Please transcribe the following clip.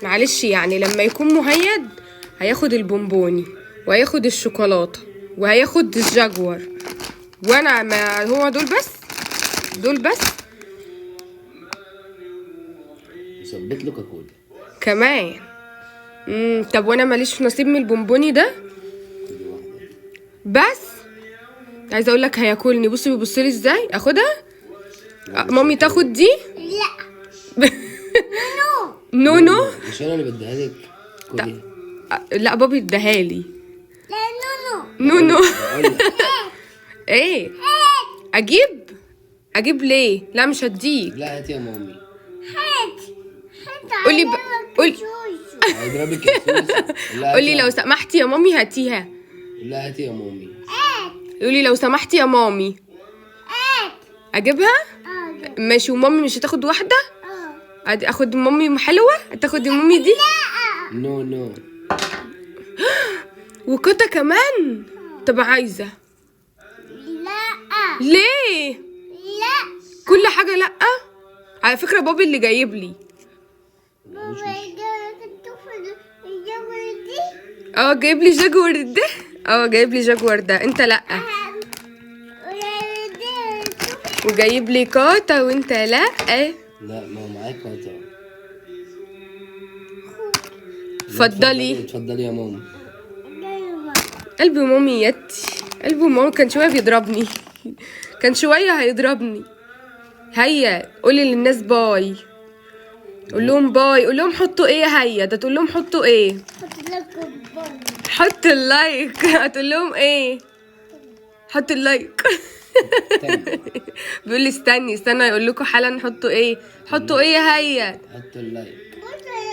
معلش يعني لما يكون مهيد هياخد البونبوني وهياخد الشوكولاته وهياخد الجاكور، وانا ما هو دول بس، دول بس. ثبت له كاكولا كمان. طب وانا ماليش في نصيب من البونبوني ده بس. عايزه اقول لك هياكلني. بصي بيبص لي ازاي. اخدها. مامي تاخد دي. لا. نو نو. مش انا اللي بديها لك. كلي. لا بابي اداهالي. لا نونو. نو نو. بقول لك. ايه اجيب ليه؟ لا مش هديك. لا هاتي يا مامي. هات. قولي قولي هيضربك يا سوسو. قولي لو سمحتي يا مامي هاتيها. لا هاتي يا مامي. قولي لو سمحتي يا مامي. اجيبها. ماشي. ومامي مش هتاخد واحده؟ اخد مامي حلوه. تاخد مامي دي. نو نو. وكوتا كمان. طب عايزه. لا. ليه لا. كل حاجه لا؟ على فكره بابي اللي جايب لي. بابا الجبل دي. جايب لي جاكور ده. جايب لي جاكور ده. انت لا. وجايب لي كوتا وانت لا. لا ما هو معاك قطع. اتفضلي. اتفضلي يا ماما. قلب مامي يتي. قلب ماما كان شويه بيضربني. كان شويه هيضربني. هيا قولي للناس باي. قول لهم باي. قول لهم حطوا ايه يا هيا. ده تقول لهم حطوا ايه. حط اللايك. هتقول لهم ايه. حط اللايك. بيقول لي استني يقول لكم حالا حطوا ايه. حطوا ايه يا هيا. حط اللايك.